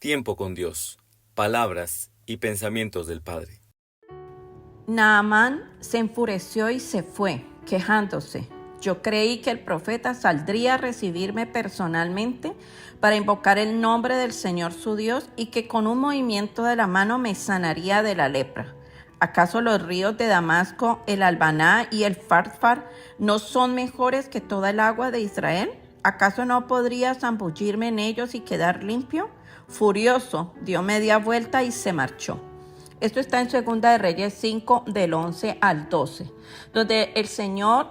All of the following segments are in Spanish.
Tiempo con Dios. Palabras y pensamientos del Padre. Naamán se enfureció y se fue, quejándose. Yo creí que el profeta saldría a recibirme personalmente para invocar el nombre del Señor su Dios y que con un movimiento de la mano me sanaría de la lepra. ¿Acaso los ríos de Damasco, el Albaná y el Farfar no son mejores que toda el agua de Israel? ¿Acaso no podría zambullirme en ellos y quedar limpio? Furioso, dio media vuelta y se marchó. Esto está en 2 de Reyes 5, del 11 al 12, donde el Señor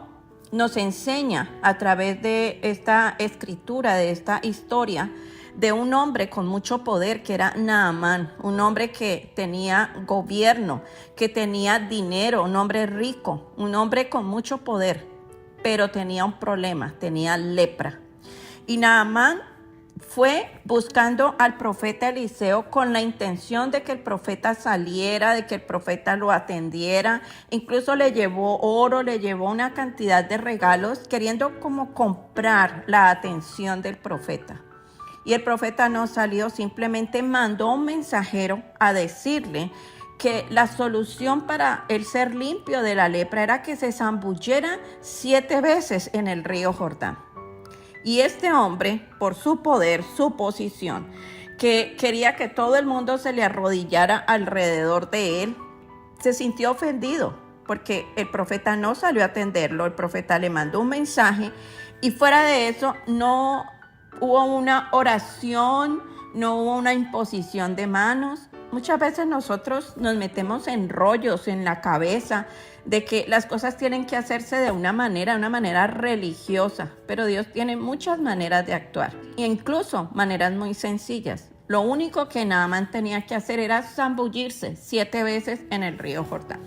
nos enseña a través de esta escritura, de esta historia, de un hombre con mucho poder que era Naamán, un hombre que tenía gobierno, que tenía dinero, un hombre rico, un hombre con mucho poder, pero tenía un problema, tenía lepra. Y Naamán fue buscando al profeta Eliseo con la intención de que el profeta saliera, de que el profeta lo atendiera. Incluso le llevó oro, le llevó una cantidad de regalos, queriendo como comprar la atención del profeta. Y el profeta no salió, simplemente mandó un mensajero a decirle que la solución para el ser limpio de la lepra era que se zambullera 7 veces en el río Jordán. Y este hombre, por su poder, su posición, que quería que todo el mundo se le arrodillara alrededor de él, se sintió ofendido porque el profeta no salió a atenderlo, el profeta le mandó un mensaje y fuera de eso no hubo una oración, no hubo una imposición de manos. Muchas veces nosotros nos metemos en rollos en la cabeza de que las cosas tienen que hacerse de una manera religiosa, pero Dios tiene muchas maneras de actuar, e incluso maneras muy sencillas. Lo único que Naamán tenía que hacer era zambullirse 7 veces en el río Jordán.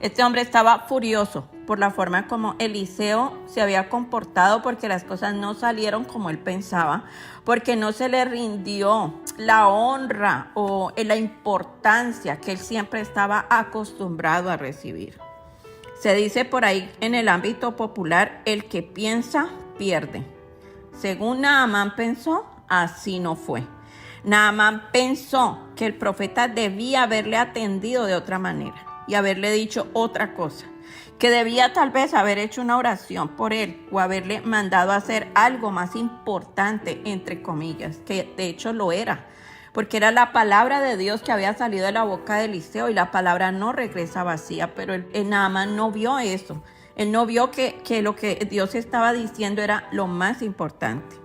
Este hombre estaba furioso por la forma como Eliseo se había comportado, porque las cosas no salieron como él pensaba, porque no se le rindió la honra o la importancia que él siempre estaba acostumbrado a recibir. Se dice por ahí en el ámbito popular, el que piensa, pierde. Según Naamán pensó, así no fue. Naamán pensó que el profeta debía haberle atendido de otra manera y haberle dicho otra cosa, que debía tal vez haber hecho una oración por él o haberle mandado a hacer algo más importante, entre comillas, que de hecho lo era, porque era la palabra de Dios que había salido de la boca de Eliseo y la palabra no regresa vacía, pero el Naamán no vio eso. Él no vio que lo que Dios estaba diciendo era lo más importante.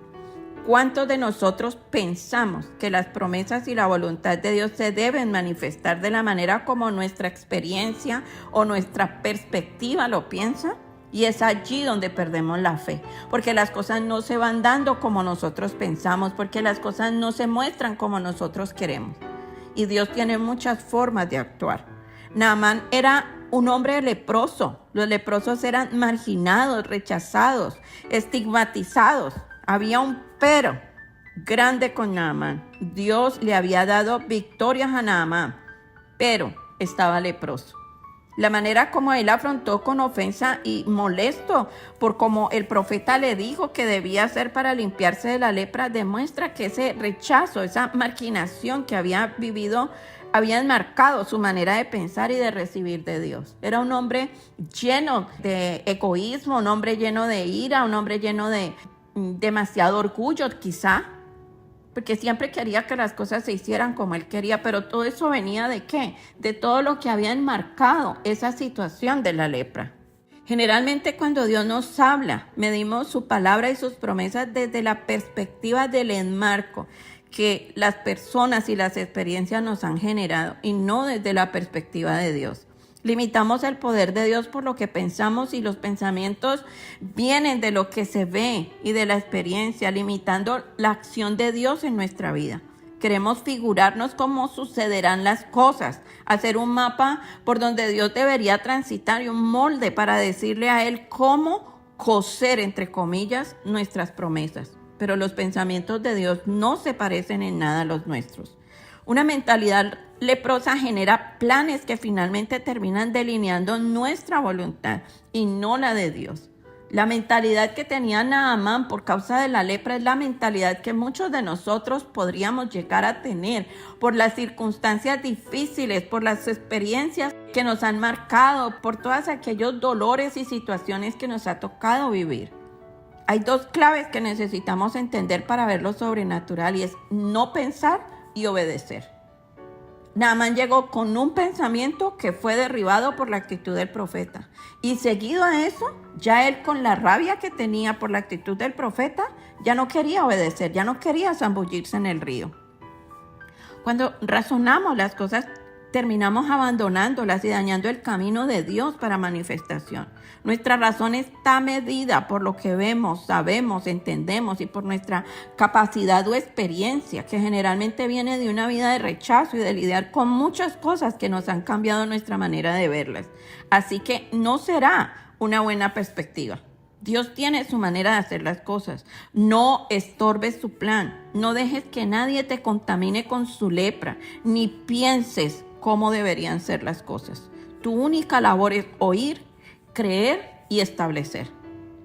¿Cuántos de nosotros pensamos que las promesas y la voluntad de Dios se deben manifestar de la manera como nuestra experiencia o nuestra perspectiva lo piensa? Y es allí donde perdemos la fe, porque las cosas no se van dando como nosotros pensamos, porque las cosas no se muestran como nosotros queremos. Y Dios tiene muchas formas de actuar. Naamán era un hombre leproso. Los leprosos eran marginados, rechazados, estigmatizados. Había un pero grande con Naamán. Dios le había dado victorias a Naamán, pero estaba leproso. La manera como él afrontó con ofensa y molesto por cómo el profeta le dijo que debía hacer para limpiarse de la lepra demuestra que ese rechazo, esa marginación que había vivido, había enmarcado su manera de pensar y de recibir de Dios. Era un hombre lleno de egoísmo, un hombre lleno de ira, un hombre lleno de demasiado orgullo quizá, porque siempre quería que las cosas se hicieran como él quería, pero todo eso venía ¿de qué? De todo lo que había enmarcado esa situación de la lepra. Generalmente cuando Dios nos habla, medimos su palabra y sus promesas desde la perspectiva del enmarco que las personas y las experiencias nos han generado y no desde la perspectiva de Dios. Limitamos el poder de Dios por lo que pensamos y los pensamientos vienen de lo que se ve y de la experiencia, limitando la acción de Dios en nuestra vida. Queremos figurarnos cómo sucederán las cosas, hacer un mapa por donde Dios debería transitar y un molde para decirle a Él cómo coser, entre comillas, nuestras promesas. Pero los pensamientos de Dios no se parecen en nada a los nuestros. Una mentalidad leprosa genera planes que finalmente terminan delineando nuestra voluntad y no la de Dios. La mentalidad que tenía Naamán por causa de la lepra es la mentalidad que muchos de nosotros podríamos llegar a tener por las circunstancias difíciles, por las experiencias que nos han marcado, por todos aquellos dolores y situaciones que nos ha tocado vivir. Hay dos claves que necesitamos entender para ver lo sobrenatural y es no pensar y obedecer. Naamán llegó con un pensamiento que fue derribado por la actitud del profeta. Y seguido a eso, ya él con la rabia que tenía por la actitud del profeta, ya no quería obedecer, ya no quería zambullirse en el río. Cuando razonamos las cosas, terminamos abandonándolas y dañando el camino de Dios para manifestación. Nuestra razón está medida por lo que vemos, sabemos, entendemos y por nuestra capacidad o experiencia, que generalmente viene de una vida de rechazo y de lidiar con muchas cosas que nos han cambiado nuestra manera de verlas. Así que no será una buena perspectiva. Dios tiene su manera de hacer las cosas. No estorbes su plan. No dejes que nadie te contamine con su lepra, ni pienses cómo deberían ser las cosas. Tu única labor es oír, creer y establecer.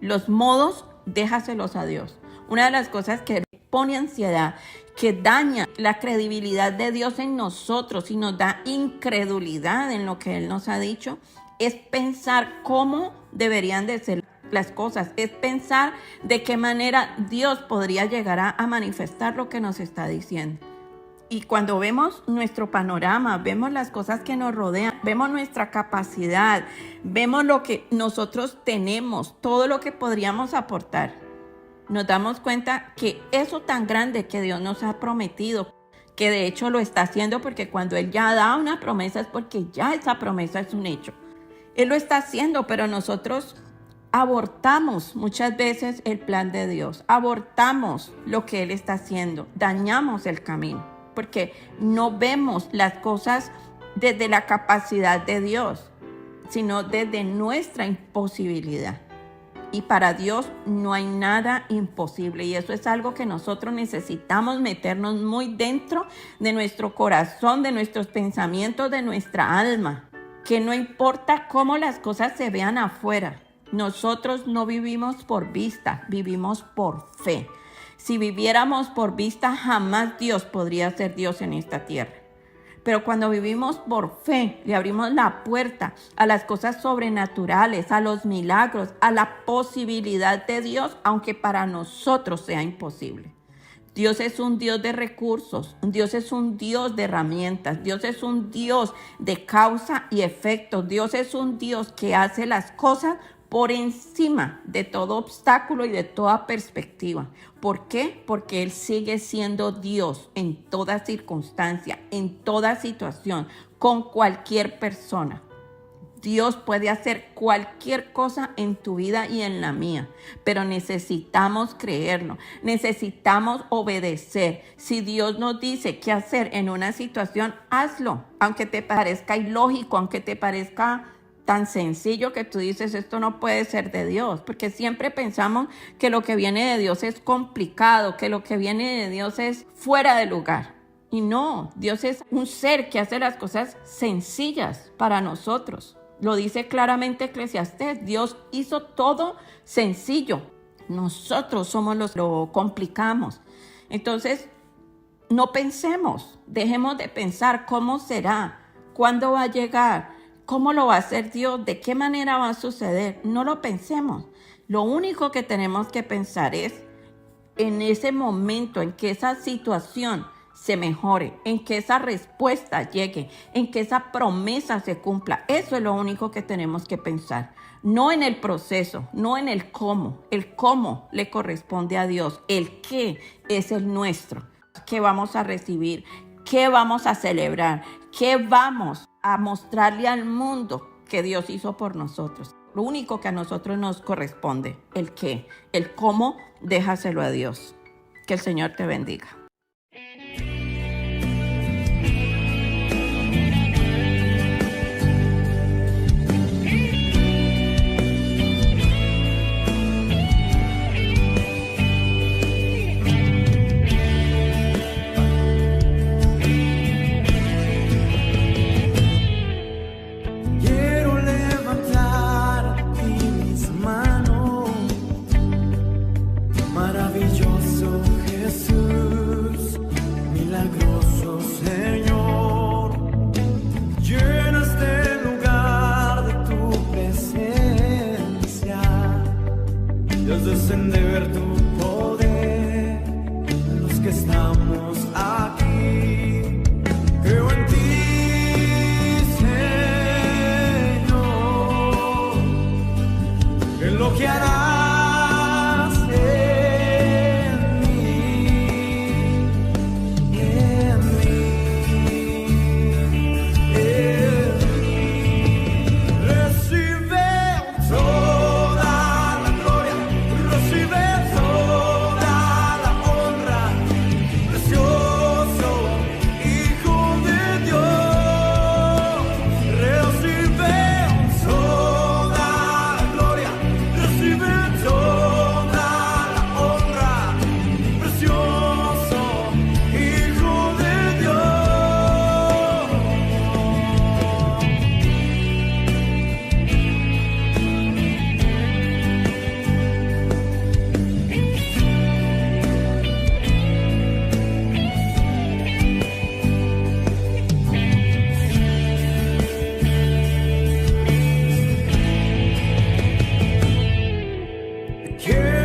Los modos, déjaselos a Dios. Una de las cosas que pone ansiedad, que daña la credibilidad de Dios en nosotros y nos da incredulidad en lo que Él nos ha dicho, es pensar cómo deberían de ser las cosas, es pensar de qué manera Dios podría llegar a manifestar lo que nos está diciendo. Y cuando vemos nuestro panorama, vemos las cosas que nos rodean, vemos nuestra capacidad, vemos lo que nosotros tenemos, todo lo que podríamos aportar, nos damos cuenta que eso tan grande que Dios nos ha prometido, que de hecho lo está haciendo, porque cuando Él ya da una promesa es porque ya esa promesa es un hecho. Él lo está haciendo, pero nosotros abortamos muchas veces el plan de Dios, abortamos lo que Él está haciendo, dañamos el camino, porque no vemos las cosas desde la capacidad de Dios, sino desde nuestra imposibilidad. Y para Dios no hay nada imposible, y eso es algo que nosotros necesitamos meternos muy dentro de nuestro corazón, de nuestros pensamientos, de nuestra alma, que no importa cómo las cosas se vean afuera, nosotros no vivimos por vista, vivimos por fe. Si viviéramos por vista, jamás Dios podría ser Dios en esta tierra. Pero cuando vivimos por fe, le abrimos la puerta a las cosas sobrenaturales, a los milagros, a la posibilidad de Dios, aunque para nosotros sea imposible. Dios es un Dios de recursos, Dios es un Dios de herramientas, Dios es un Dios de causa y efecto, Dios es un Dios que hace las cosas por encima de todo obstáculo y de toda perspectiva. ¿Por qué? Porque Él sigue siendo Dios en toda circunstancia, en toda situación, con cualquier persona. Dios puede hacer cualquier cosa en tu vida y en la mía, pero necesitamos creerlo, necesitamos obedecer. Si Dios nos dice qué hacer en una situación, hazlo, aunque te parezca ilógico, aunque te parezca tan sencillo que tú dices, esto no puede ser de Dios, porque siempre pensamos que lo que viene de Dios es complicado, que lo que viene de Dios es fuera de lugar. Y no, Dios es un ser que hace las cosas sencillas para nosotros. Lo dice claramente Eclesiastés, Dios hizo todo sencillo. Nosotros somos los que lo complicamos. Entonces, no pensemos, dejemos de pensar cómo será, cuándo va a llegar, ¿cómo lo va a hacer Dios? ¿De qué manera va a suceder? No lo pensemos. Lo único que tenemos que pensar es en ese momento en que esa situación se mejore, en que esa respuesta llegue, en que esa promesa se cumpla. Eso es lo único que tenemos que pensar. No en el proceso, no en el cómo. El cómo le corresponde a Dios. El qué es el nuestro. ¿Qué vamos a recibir? ¿Qué vamos a celebrar? ¿Qué vamos a mostrarle al mundo que Dios hizo por nosotros? Lo único que a nosotros nos corresponde, el qué, el cómo, déjaselo a Dios. Que el Señor te bendiga. Quiero levantar mis manos y has descender tu poder. Los que estamos aquí, creo en ti, Señor, en lo que harás en mí, en mí, en mí. Recibe toda la gloria, recibe toda la honra, precioso Hijo de Dios. Recibe toda la gloria, recibe toda la honra, precioso Hijo de Dios. Quiero